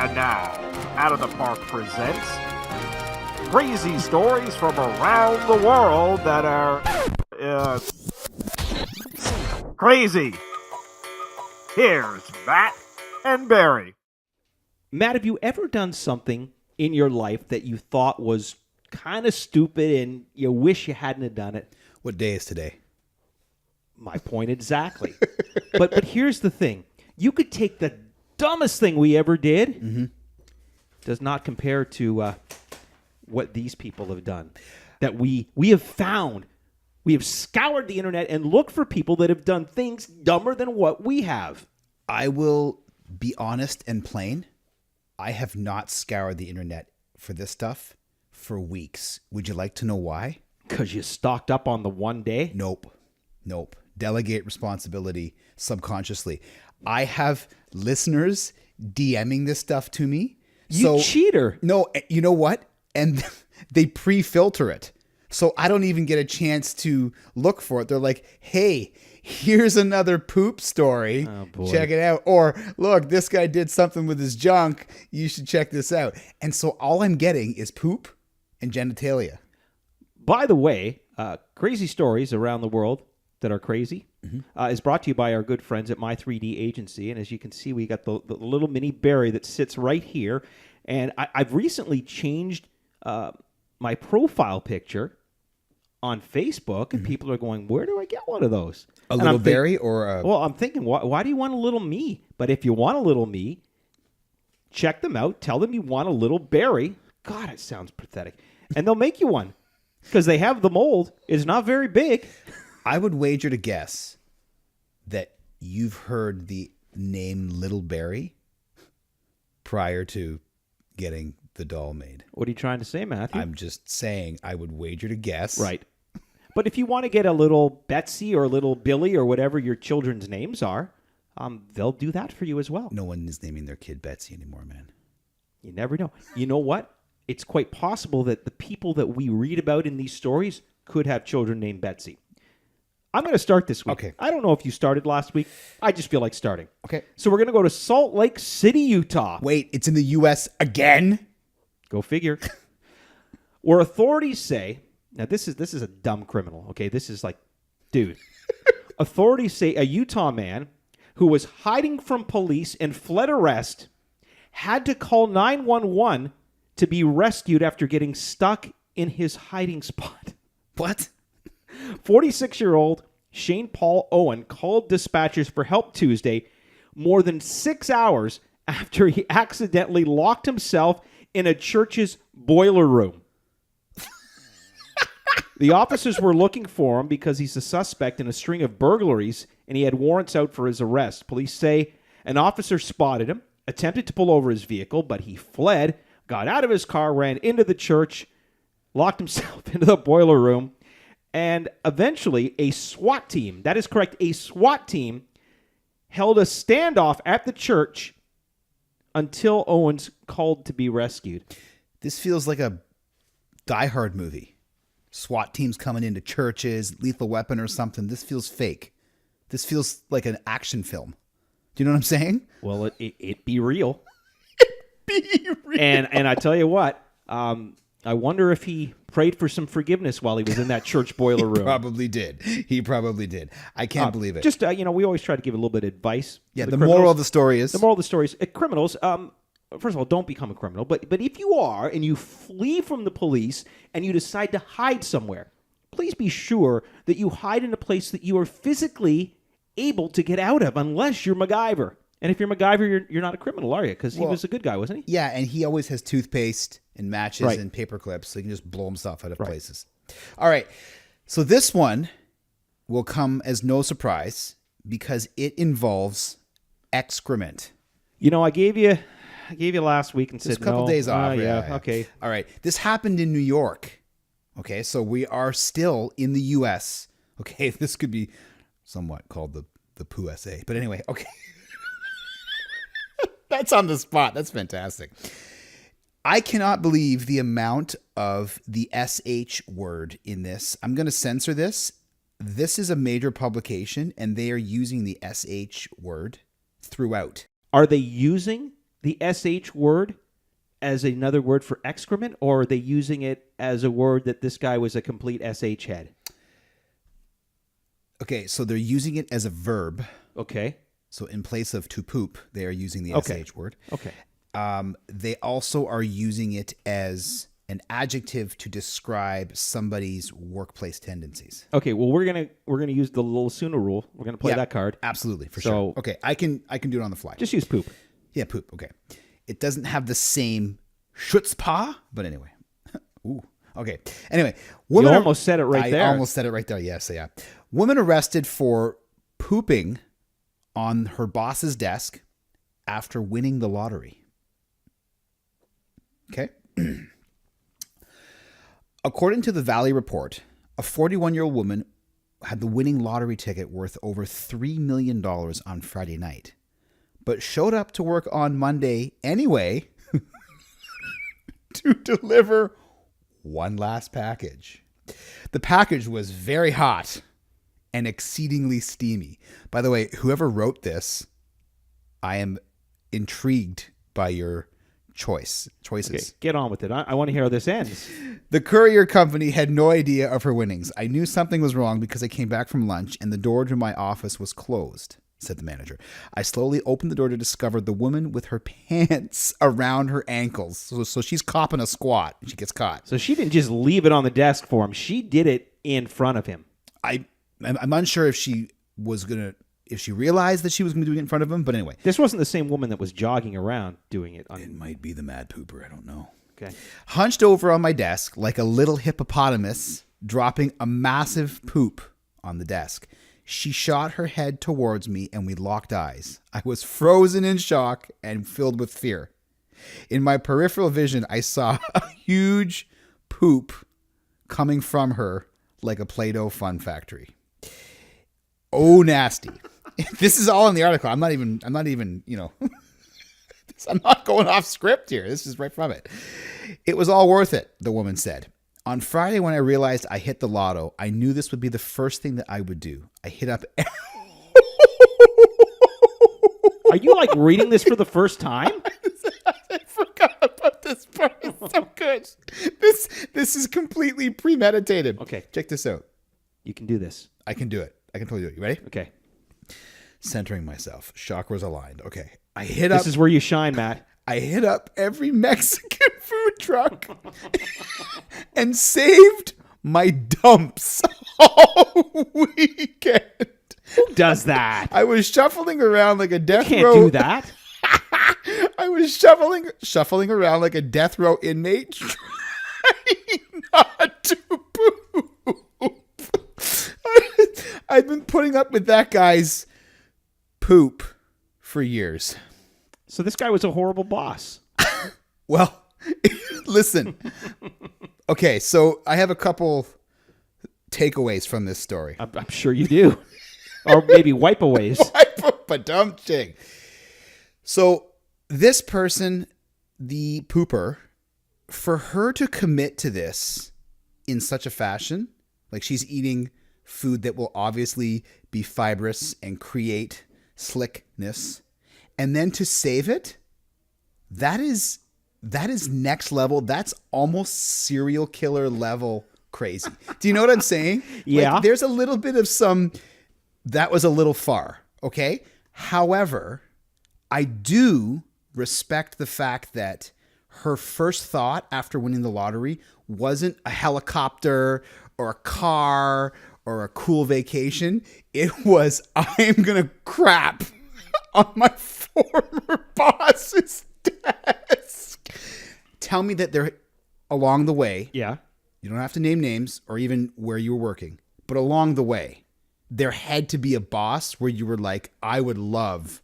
And now, Out of the Park presents crazy stories from around the world that are crazy. Here's Matt and Barry. Matt, have you ever done something in your life that you thought was kind of stupid and you wish you hadn't have done it? What day is today? My point exactly. But here's the thing. You could take the dumbest thing we ever did. Does not compare to what these people have done. That we have found. We have scoured the internet and looked for people that have done things dumber than what we have. I will be honest and plain. I have not scoured the internet for this stuff for weeks. Would you like to know why? Because you stocked up on the one day? Nope. Delegate responsibility subconsciously. I have listeners DMing this stuff to me. You cheater. No, you know what? And they pre-filter it. So I don't even get a chance to look for it. They're like, hey, here's another poop story. Oh, boy. Check it out. Or, look, this guy did something with his junk. You should check this out. And so all I'm getting is poop and genitalia. By the way, crazy stories around the world that are crazy is brought to you by our good friends at My 3D Agency. And as you can see, we got the little mini Barry that sits right here. And I've recently changed my profile picture on Facebook, and people are going, where do I get one of those? A little Barry or a... Well, I'm thinking, why do you want a little me? But if you want a little me, check them out. Tell them you want a little Barry. God, it sounds pathetic. And they'll make you one because they have the mold. It's not very big. I would wager to guess that you've heard the name Little Barry prior to getting the doll made. What are you trying to say, Matthew? I'm just saying I would wager to guess. Right. But if you want to get a little Betsy or a little Billy or whatever your children's names are, they'll do that for you as well. No one is naming their kid Betsy anymore, man. You never know. You know what? It's quite possible that the people that we read about in these stories could have children named Betsy. I'm going to start this week. Okay. I don't know if you started last week. I just feel like starting. Okay. So we're going to go to Salt Lake City, Utah. Wait, it's in the U.S. again? Go figure. Where authorities say, now this is a dumb criminal, okay? This is like, dude. Authorities say a Utah man who was hiding from police and fled arrest had to call 911 to be rescued after getting stuck in his hiding spot. What? 46-year-old Shane Paul Owen called dispatchers for help Tuesday more than 6 hours after he accidentally locked himself in a church's boiler room. The officers were looking for him because he's a suspect in a string of burglaries and he had warrants out for his arrest. Police say an officer spotted him, attempted to pull over his vehicle, but he fled, got out of his car, ran into the church, locked himself into the boiler room, and eventually a SWAT team, that is correct, a SWAT team held a standoff at the church until Owens called to be rescued. This feels like a Die Hard movie. SWAT teams coming into churches, Lethal Weapon or something. This feels fake. This feels like an action film. Do you know what I'm saying? Well, it be real. Be real. And I tell you what, I wonder if he prayed for some forgiveness while he was in that church boiler room. He probably did. I can't believe it. Just, we always try to give a little bit of advice. Yeah, to the criminals. moral of the story is... The moral of the story is, criminals, first of all, don't become a criminal. But if you are and you flee from the police and you decide to hide somewhere, please be sure that you hide in a place that you are physically able to get out of, unless you're MacGyver. And if you're MacGyver, you're not a criminal, are you? Because he was a good guy, wasn't he? Yeah, and he always has toothpaste and matches Right. and paper clips, so he can just blow himself out of places. All right, so this one will come as no surprise because it involves excrement. I gave you last week and Just said a couple no. days off. Yeah, okay. All right, this happened in New York. Okay, so we are still in the U.S. Okay, this could be somewhat called the Poo SA. But anyway, okay. That's on the spot. That's fantastic. I cannot believe the amount of the SH word in this. I'm going to censor this. This is a major publication, and they are using the SH word throughout. Are they using the SH word as another word for excrement, or are they using it as a word that this guy was a complete SH head? Okay, so they're using it as a verb. Okay. So in place of to poop, they are using the Okay. SH word. Okay. They also are using it as an adjective to describe somebody's workplace tendencies. Okay. Well, we're gonna use the little Suna rule. We're gonna play Yeah, that card. Absolutely, for So- sure. Okay, I can do it on the fly. Just use poop. Yeah, poop. Okay. It doesn't have the same chutzpah, but anyway. Ooh. Okay. Anyway, You almost said it right I there. almost said it right there. Yes, yeah. Woman arrested for pooping on her boss's desk after winning the lottery. Okay. According to the Valley Report, a 41-year-old woman had the winning lottery ticket worth over $3 million on Friday night, but showed up to work on Monday anyway to deliver one last package. The package was very hot and exceedingly steamy. By the way, whoever wrote this, I am intrigued by your choices. Okay, get on with it. I want to hear how this ends. The courier company had no idea of her winnings. I knew something was wrong because I came back from lunch and the door to my office was closed, said the manager. I slowly opened the door to discover the woman with her pants around her ankles. So she's copping a squat. She gets caught. So she didn't just leave it on the desk for him. She did it in front of him. I'm unsure if she realized that she was going to do it in front of him, but anyway. This wasn't the same woman that was jogging around doing it. It might be the mad pooper. I don't know. Okay. Hunched over on my desk like a little hippopotamus, dropping a massive poop on the desk. She shot her head towards me and we locked eyes. I was frozen in shock and filled with fear. In my peripheral vision, I saw a huge poop coming from her like a Play-Doh fun factory. Oh, nasty. This is all in the article. I'm not even, I'm not going off script here. This is right from it. It was all worth it, the woman said. On Friday, when I realized I hit the lotto, I knew this would be the first thing that I would do. I hit up. Are you like reading this for the first time? I forgot about this part. It's so good. This is completely premeditated. Okay. Check this out. You can do this. I can do it. I can totally do it. You ready? Okay. Centering myself. Chakras aligned. Okay. I hit up. This is where you shine, Matt. I hit up every Mexican food truck and saved my dumps all weekend. Who does that? I was shuffling around like a death Can't row. do that. I was shuffling around like a death row inmate, trying not to poop. I've been putting up with that guy's poop for years. So this guy was a horrible boss. Well, listen. Okay, so I have a couple takeaways from this story. I'm sure you do. Or maybe wipeaways. Ba-dum-ching. So this person, the pooper, for her to commit to this in such a fashion, like she's eating food that will obviously be fibrous and create slickness, and then to save it, that is next level. That's almost serial killer level crazy. Do you know what I'm saying? Yeah. Like, there's a little bit of some, that was a little far. Okay. However, I do respect the fact that her first thought after winning the lottery wasn't a helicopter or a car or a cool vacation. It was, I'm going to crap on my former boss's desk. Tell me that they're along the way. Yeah. You don't have to name names or even where you were working, but along the way, there had to be a boss where you were like, I would love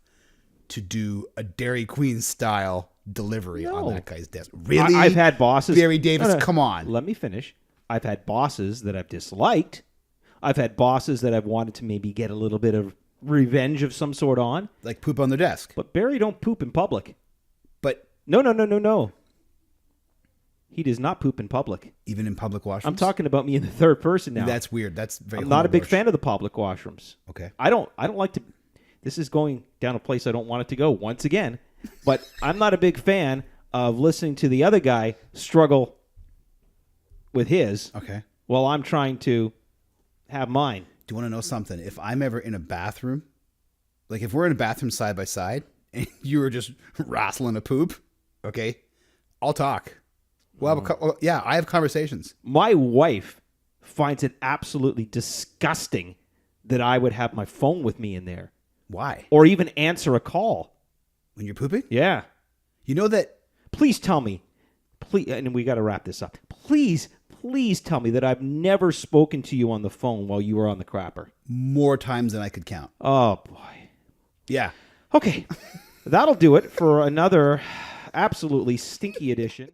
to do a Dairy Queen style delivery on that guy's desk. Really? I've had bosses. Barry Davis, No. come on. Let me finish. I've had bosses that I've disliked. I've had bosses that I've wanted to maybe get a little bit of revenge of some sort on. Like poop on their desk. But Barry don't poop in public. But No. He does not poop in public. even in public washrooms? I'm talking about me in the third person now. That's weird. That's very I'm not a big homoerotic. fan of the public washrooms. Okay. I don't like to. This is going down a place I don't want it to go once again. But I'm not a big fan of listening to the other guy struggle with his Okay. while I'm trying to have mine. Do you want to know something? If I'm ever in a bathroom, like if we're in a bathroom side by side and you were just wrestling a poop, okay, I'll talk. I have conversations. My wife finds it absolutely disgusting that I would have my phone with me in there Why? or even answer a call. When you're pooping? Yeah. You know that Please tell me, please, and we got to wrap this up. Please tell me that I've never spoken to you on the phone while you were on the crapper. more times than I could count. Oh, boy. Yeah. Okay. That'll do it for another absolutely stinky edition.